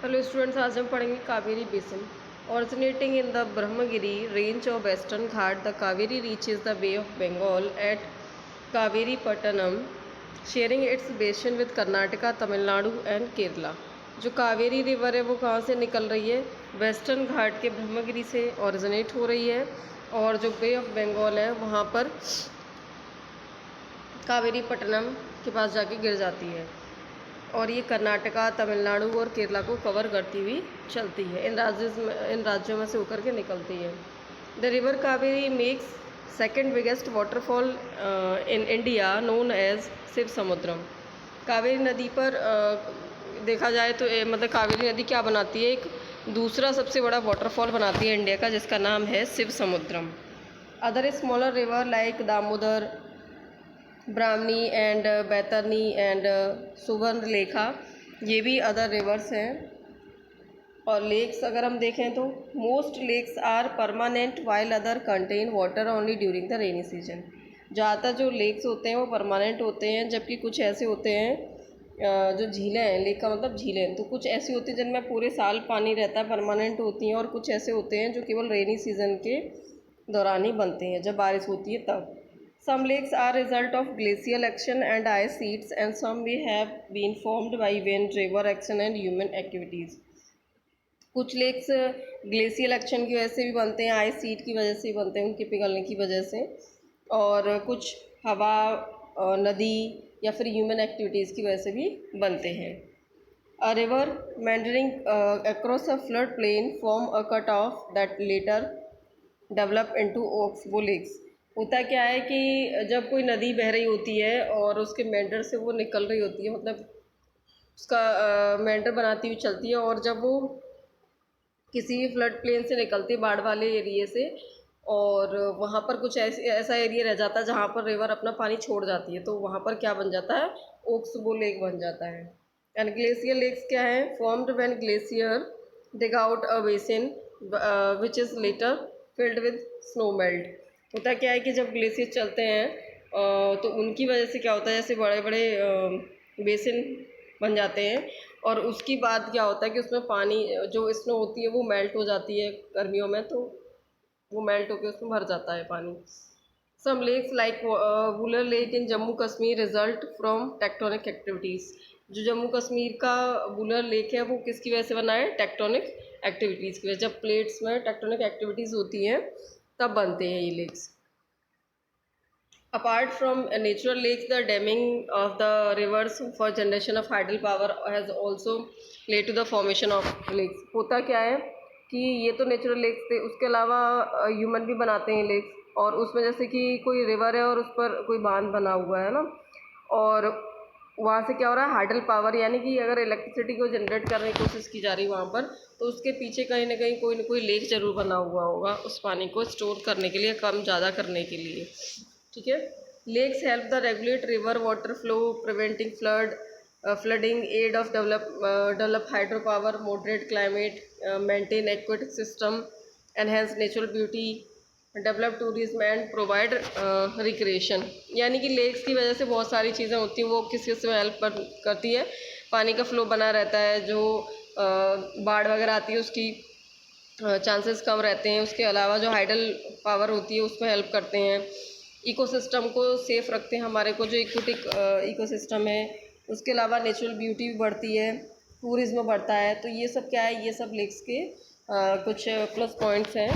Hello students, आज हम पढ़ेंगे Kaveri basin. Originating in the Brahmagiri range of western Ghat, the Kaveri reaches the bay of Bengal at Kaveri Pattinam, sharing its basin with Karnataka, Tamil Nadu and Kerala. जो Kaveri river है वो कहाँ से निकल रही है? वेस्टर्न घाट के ब्रह्मगिरी से ऑरिजिनेट हो रही है और जो बे ऑफ बंगाल है वहाँ पर कावेरी पट्टनम के पास जाके गिर जाती है और ये कर्नाटका, तमिलनाडु और केरला को कवर करती हुई चलती है। इन राज्यों में से होकर के निकलती है। The river Kaveri makes second biggest waterfall in India known as Shiva Samudram. Kaveri नदी पर देखा जाए तो मतलब कावेरी नदी क्या बनाती है? एक दूसरा सबसे बड़ा वाटरफॉल बनाती है इंडिया का, जिसका नाम है Shiva Samudram. Other smaller river like Damodar, Brahmani and Baitarani and Subarnarekha, ये भी अदर रिवर्स हैं। और लेक्स अगर हम देखें तो most lakes are permanent while other contain water only during the rainy season. ज़्यादातर जो लेक्स होते हैं वो परमानेंट होते हैं, जबकि कुछ ऐसे होते हैं जो झीलें हैं, लेक का मतलब झीलें, तो कुछ ऐसी होती हैं जिनमें पूरे साल पानी रहता है, परमानेंट होती हैं, और कुछ ऐसे होते हैं जो केवल रेनी सीजन के दौरान ही बनते हैं, जब बारिश होती है तब। Some lakes are result of glacial action and ice sheets, and some may have been formed by wind, river action and human activities. कुछ लेक्स ग्लेशियल एक्शन की वजह से भी बनते हैं, आइस शीट की वजह से भी बनते हैं, उनके पिघलने की वजह से, और कुछ हवा, नदी या फिर ह्यूमन एक्टिविटीज़ की वजह से भी बनते हैं। A river meandering across a flood plain form a cut off that later develop into oxbow lakes. होता क्या है कि जब कोई नदी बह रही होती है और उसके मेंडर से वो निकल रही होती है, मतलब उसका मेंडर बनाती हुई चलती है, और जब वो किसी भी फ्लड प्लेन से निकलती है, बाढ़ वाले एरिए से, और वहाँ पर कुछ ऐसा एरिया रह जाता है जहाँ पर रिवर अपना पानी छोड़ जाती है, तो वहाँ पर क्या बन जाता है? ओक्सबो लेक बन जाता है। एंड ग्लेशियर लेक्स क्या है? Formed when glacier dig out a basin which is later filled with snow melt. होता क्या है कि जब ग्लेशियर चलते हैं तो उनकी वजह से क्या होता है, जैसे बड़े बड़े बेसिन बन जाते हैं, और उसकी बाद क्या होता है कि उसमें पानी जो स्नो होती है वो मेल्ट हो जाती है गर्मियों में, तो वो मेल्ट होकर उसमें भर जाता है पानी। Some lakes like Wular lake in Jammu Kashmir result from tectonic activities. जो जम्मू कश्मीर का वुलर लेक है वो किसकी वजह से बना है? टेक्टोनिक एक्टिविटीज़ की वजह। जब प्लेट्स में टेक्टोनिक एक्टिविटीज़ होती हैं तब बनते हैं ये lakes. Apart from natural lakes, the damming of the rivers for generation of hydel power has also led to the formation of lakes. होता क्या है कि ये तो नेचुरल लेक्स थे, उसके अलावा ह्यूमन भी बनाते हैं लेक्स, और उसमें जैसे कि कोई रिवर है और उस पर कोई बांध बना हुआ है ना, और वहाँ से क्या हो रहा है? हाइडल पावर, यानी कि अगर इलेक्ट्रिसिटी को जनरेट करने की कोशिश की जा रही है वहाँ पर, तो उसके पीछे कहीं ना कहीं कोई ना कोई लेक जरूर बना हुआ होगा उस पानी को स्टोर करने के लिए, कम ज़्यादा करने के लिए। ठीक है। Lakes help the regulate river water flow, preventing flooding, aid of develop hydro power, moderate climate, maintain aquatic system, enhance natural beauty, develop tourism and provide recreation. यानी कि लेक्स की वजह से बहुत सारी चीज़ें होती हैं, वो किस किस में हेल्प करती है? पानी का फ्लो बना रहता है, जो बाढ़ वगैरह आती है उसकी चांसेस कम रहते हैं। उसके अलावा जो हाइडल पावर होती है उसमें हेल्प करते हैं, इकोसिस्टम को सेफ रखते हैं, हमारे को जो इक्विटिक इकोसिस्टम है। उसके अलावा नेचुरल ब्यूटी भी बढ़ती है, टूरिज्म बढ़ता है। तो ये सब क्या है? ये सब लेक्स के कुछ प्लस पॉइंट्स हैं।